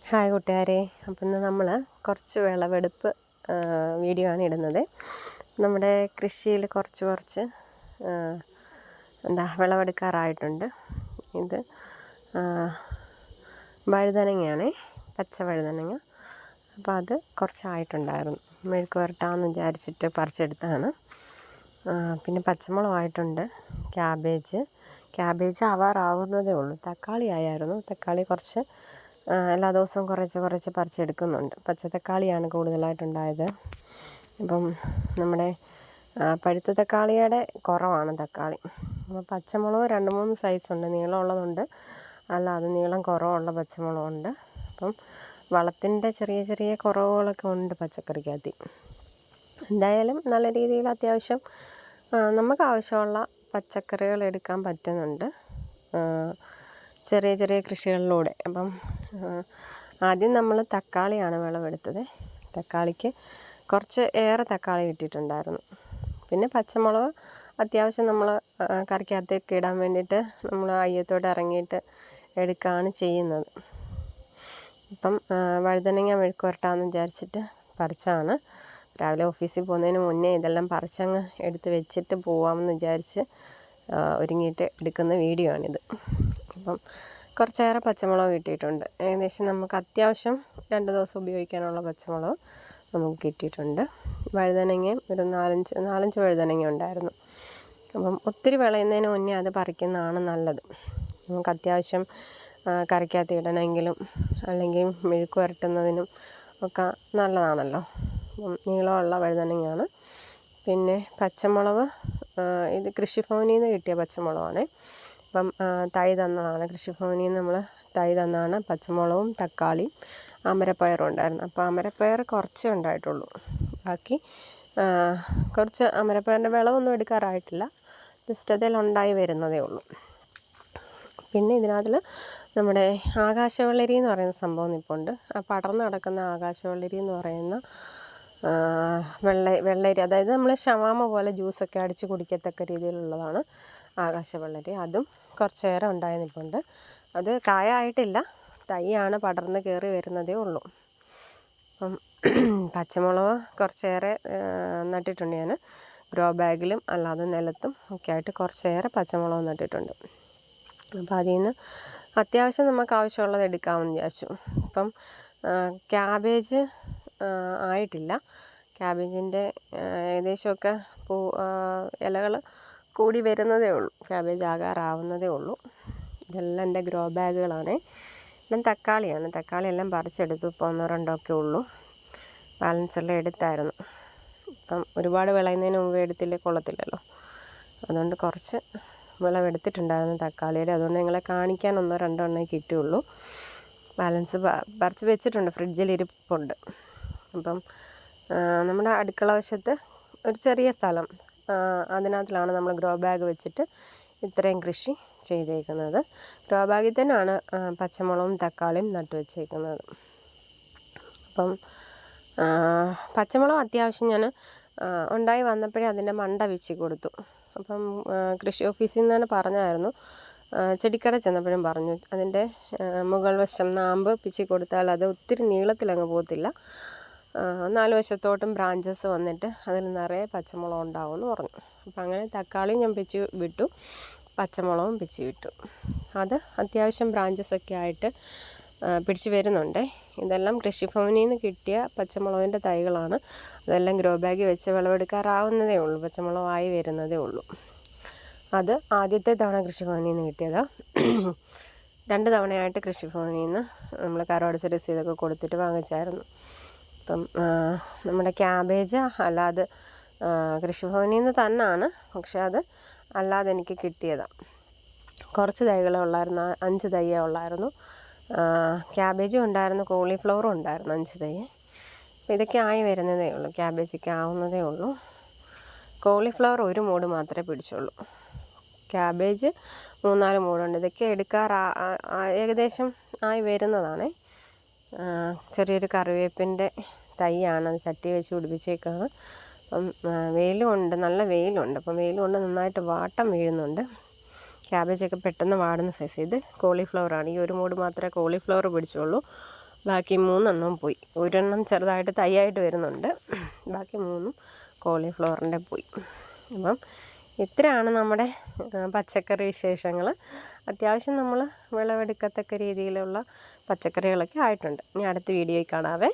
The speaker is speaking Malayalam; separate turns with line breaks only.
ഹായ് കൂട്ടുകാരെ, അപ്പം ഇന്ന് നമ്മൾ കുറച്ച് വിളവെടുപ്പ് വീഡിയോ ആണ് ഇടുന്നത്. നമ്മുടെ കൃഷിയിൽ കുറച്ച് വിളവെടുക്കാറായിട്ടുണ്ട്. ഇത് വഴുതനങ്ങയാണ്, പച്ച വഴുതനങ്ങ. അപ്പോൾ അത് കുറച്ചായിട്ടുണ്ടായിരുന്നു, മെഴുക്ക് പുരട്ടാമെന്ന് വിചാരിച്ചിട്ട് പറിച്ചെടുത്തതാണ്. പിന്നെ പച്ചമുളകായിട്ടുണ്ട്, ക്യാബേജ് ആവാറാവുന്നതേ ഉള്ളൂ. തക്കാളി ആയിരുന്നു, തക്കാളി കുറച്ച് എല്ലാ ദിവസവും കുറച്ച് പറിച്ചെടുക്കുന്നുണ്ട്. പച്ചത്തക്കാളിയാണ് കൂടുതലായിട്ടുണ്ടായത്. അപ്പം നമ്മുടെ പഴുത്ത തക്കാളിയുടെ കുറവാണ് തക്കാളി. അപ്പോൾ പച്ചമുളക് 2-3 സൈസുണ്ട്, നീളമുള്ളതുണ്ട്, അല്ലാതെ നീളം കുറവുള്ള പച്ചമുളകുണ്ട്. അപ്പം വളത്തിൻ്റെ ചെറിയ കുറവുകളൊക്കെ ഉണ്ട് പച്ചക്കറിക്കകത്ത്. എന്തായാലും നല്ല രീതിയിൽ അത്യാവശ്യം നമുക്ക് ആവശ്യമുള്ള പച്ചക്കറികൾ എടുക്കാൻ പറ്റുന്നുണ്ട് ചെറിയ കൃഷികളിലൂടെ. അപ്പം ആദ്യം നമ്മൾ തക്കാളിയാണ് വിളവെടുത്തത്. തക്കാളിക്ക് കുറച്ച് ഏറെ തക്കാളി കിട്ടിയിട്ടുണ്ടായിരുന്നു. പിന്നെ പച്ചമുളക് അത്യാവശ്യം നമ്മൾ കറിക്കകത്തേക്ക് ഇടാൻ വേണ്ടിയിട്ട് നമ്മൾ അയ്യത്തോട്ട് ഇറങ്ങിയിട്ട് എടുക്കുകയാണ് ചെയ്യുന്നത്. ഇപ്പം വഴുതനങ്ങ മെഴുക്ക് പുരട്ടാമെന്ന് വിചാരിച്ചിട്ട് പറിച്ചാണ്. രാവിലെ ഓഫീസിൽ പോകുന്നതിന് മുന്നേ ഇതെല്ലാം പറിച്ചങ്ങ് എടുത്ത് വെച്ചിട്ട് പോവാമെന്ന് വിചാരിച്ച് ഒരുങ്ങിയിട്ട് എടുക്കുന്ന വീഡിയോ ആണിത്. അപ്പം കുറച്ചേറെ പച്ചമുളക് കിട്ടിയിട്ടുണ്ട്. ഏകദേശം നമുക്ക് അത്യാവശ്യം 2 ദിവസം ഉപയോഗിക്കാനുള്ള പച്ചമുളക് നമുക്ക് കിട്ടിയിട്ടുണ്ട്. വഴുതനങ്ങയും ഒരു 4-5 വഴുതനങ്ങ ഉണ്ടായിരുന്നു. അപ്പം ഒത്തിരി വിളയുന്നതിന് മുന്നേ അത് പറിക്കുന്നതാണ് നല്ലത്. നമുക്ക് അത്യാവശ്യം കറിക്കകത്ത് ഇടണമെങ്കിലും അല്ലെങ്കിൽ മെഴുക്ക് പുരട്ടുന്നതിനും ഒക്കെ നല്ലതാണല്ലോ. നീളമുള്ള വഴുതനങ്ങയാണ്. പിന്നെ പച്ചമുളക് ഇത് കൃഷിഭവനിൽ നിന്ന് കിട്ടിയ പച്ചമുളകാണ്. അപ്പം തൈ തന്നതാണ്, കൃഷിഭവനിൽ നിന്ന് നമ്മൾ തൈ തന്നതാണ്. പച്ചമുളകും തക്കാളിയും അമരപ്പയറും ഉണ്ടായിരുന്നു. അപ്പോൾ അമരപ്പയർ കുറച്ചേ ഉണ്ടായിട്ടുള്ളൂ. ബാക്കി കുറച്ച് അമരപ്പയറിൻ്റെ വിളവൊന്നും എടുക്കാറായിട്ടില്ല, ജസ്റ്റ് അതിൽ ഉണ്ടായി വരുന്നതേ ഉള്ളൂ. പിന്നെ ഇതിനകത്തിൽ നമ്മുടെ ആകാശവെള്ളരി എന്ന് പറയുന്ന സംഭവം നിൽപ്പുണ്ട്. ആ പടർന്ന് കിടക്കുന്ന ആകാശവെള്ളരി എന്ന് പറയുന്ന വെള്ളരി, അതായത് നമ്മൾ ഷവാമ പോലെ ജ്യൂസൊക്കെ അടിച്ച് കുടിക്കത്തക്ക രീതിയിലുള്ളതാണ് ആകാശവെള്ളരി. അതും കുറച്ചേറെ ഉണ്ടായി നിൽപ്പുണ്ട്. അത് കായായിട്ടില്ല, തൈയാണ്, പടർന്ന് കയറി വരുന്നതേ ഉള്ളൂ. അപ്പം പച്ചമുളക് കുറച്ചേറെ നട്ടിട്ടുണ്ട് ഞാൻ. ഗ്രോ ബാഗിലും അല്ലാതെ നിലത്തും ഒക്കെ ആയിട്ട് കുറച്ചേറെ പച്ചമുളക് നട്ടിട്ടുണ്ട്. അപ്പോൾ അതിൽ നിന്ന് അത്യാവശ്യം നമുക്ക് ആവശ്യമുള്ളത് എടുക്കാമെന്ന് വിചാരിച്ചു. അപ്പം ക്യാബേജ് ആയിട്ടില്ല. ക്യാബേജിൻ്റെ ഏകദേശമൊക്കെ ഇലകൾ കൂടി വരുന്നതേ ഉള്ളൂ. ക്യാബേജ് ആകാറാവുന്നതേ ഉള്ളൂ. ഇതെല്ലാം എൻ്റെ ഗ്രോ ബാഗുകളാണ്. എല്ലാം തക്കാളിയാണ്. തക്കാളി എല്ലാം പറിച്ചെടുത്തു. ഇപ്പോൾ 1-2 ഒക്കെ ഉള്ളൂ. ബാലൻസ് എല്ലാം എടുത്തായിരുന്നു. ഇപ്പം ഒരുപാട് വിളയുന്നതിന് മുമ്പ് എടുത്തില്ലേ കൊള്ളത്തില്ലല്ലോ. അതുകൊണ്ട് കുറച്ച് വിളവെടുത്തിട്ടുണ്ടായിരുന്നു തക്കാളിയുടെ. അതുകൊണ്ട് നിങ്ങളെ കാണിക്കാൻ 1-2 എണ്ണേ കിട്ടിയുള്ളൂ. ബാലൻസ് പറിച്ച് വെച്ചിട്ടുണ്ട്, ഫ്രിഡ്ജിൽ ഇരിപ്പുണ്ട്. അപ്പം നമ്മുടെ അടുക്കള വശത്ത് ഒരു ചെറിയ സ്ഥലം, അതിനകത്തിലാണ് നമ്മൾ ഗ്രോ ബാഗ് വെച്ചിട്ട് ഇത്രയും കൃഷി ചെയ്തേക്കുന്നത്. ഗ്രോ ബാഗിൽ തന്നെയാണ് പച്ചമുളകും തക്കാളിയും നട്ടു വെച്ചേക്കുന്നത്. അപ്പം പച്ചമുളക് അത്യാവശ്യം ഞാൻ ഉണ്ടായി വന്നപ്പോഴേ അതിൻ്റെ മണ്ട വീശി കൊടുത്തു. അപ്പം കൃഷി ഓഫീസിൽ നിന്ന് തന്നെ പറഞ്ഞായിരുന്നു, ചെടിക്കട ചെന്നപ്പോഴും പറഞ്ഞു, അതിൻ്റെ മുകൾ വശം നാമ്പ് പിച്ചി കൊടുത്താൽ അത് ഒത്തിരി നീളത്തിലങ്ങ് പോകത്തില്ല, 4 വശത്തോട്ടും ബ്രാഞ്ചസ് വന്നിട്ട് അതിൽ നിറയെ പച്ചമുളക് ഉണ്ടാവുമെന്ന് പറഞ്ഞു. അപ്പം അങ്ങനെ തക്കാളി ഞാൻ പിച്ചി വിട്ടു, പച്ചമുളകും പിച്ചി വിട്ടു. അത് അത്യാവശ്യം ബ്രാഞ്ചസൊക്കെ ആയിട്ട് പിടിച്ച് വരുന്നുണ്ട്. ഇതെല്ലാം കൃഷിഭവനിൽ നിന്ന് കിട്ടിയ പച്ചമുളകിൻ്റെ തൈകളാണ്. അതെല്ലാം ഗ്രോ ബാഗ് വെച്ച് വിളവെടുക്കാറാവുന്നതേ ഉള്ളൂ, പച്ചമുളകായി വരുന്നതേ ഉള്ളൂ. അത് ആദ്യത്തെ തവണ കൃഷിഭവനിൽ നിന്ന് കിട്ടിയത്. 2 തവണയായിട്ട് കൃഷിഭവനിൽ നിന്ന് നമ്മൾ കരോടച്ച രസീതൊക്കെ കൊടുത്തിട്ട് വാങ്ങിച്ചായിരുന്നു. അപ്പം നമ്മുടെ ക്യാബേജ് അല്ലാതെ കൃഷിഭവനിൽ നിന്ന് തന്നെയാണ്, പക്ഷെ അത് അല്ലാതെ എനിക്ക് കിട്ടിയതാണ്. കുറച്ച് തൈകളെ ഉള്ളായിരുന്നു, 5 തൈയേ ഉള്ളായിരുന്നു. ക്യാബേജും ഉണ്ടായിരുന്നു, കോളിഫ്ലവറും ഉണ്ടായിരുന്നു 5 തൈ. അപ്പോൾ ഇതൊക്കെ ആയി വരുന്നതേ ഉള്ളൂ, ക്യാബേജൊക്കെ ആവുന്നതേ ഉള്ളൂ. കോളിഫ്ലവർ 1 മൂട് മാത്രമേ പിടിച്ചുള്ളൂ. ക്യാബേജ് 3-4 മൂടുണ്ട്. ഇതൊക്കെ ഏകദേശം ആയി വരുന്നതാണ്. ചെറിയൊരു കറിവേപ്പിൻ്റെ തൈയാണ്, അത് ചട്ടി വെച്ച് പിടിപ്പിച്ചേക്കാണ്. അപ്പം വെയിലുമുണ്ട്, നല്ല വെയിലുണ്ട്. അപ്പം വെയിലുകൊണ്ട് നന്നായിട്ട് വാട്ടം വീഴുന്നുണ്ട്. ക്യാബേജൊക്കെ പെട്ടെന്ന് വാടുന്ന സൈസ്. ഇത് കോളിഫ്ലവറാണ്. ഈ 1 മൂട് മാത്രമേ കോളിഫ്ലവർ പിടിച്ചുള്ളൂ. ബാക്കി 3 പോയി. ഒരെണ്ണം ചെറുതായിട്ട് തൈയായിട്ട് വരുന്നുണ്ട്. ബാക്കി 3 കോളിഫ്ലവറിൻ്റെ പോയി. അപ്പം ഇത്രയാണ് നമ്മുടെ പച്ചക്കറി വിശേഷങ്ങൾ. അത്യാവശ്യം നമ്മൾ വിളവെടുക്കത്തക്ക രീതിയിലുള്ള പച്ചക്കറികളൊക്കെ ആയിട്ടുണ്ട്. ഇനി അടുത്ത വീഡിയോയിൽ കാണാവേ.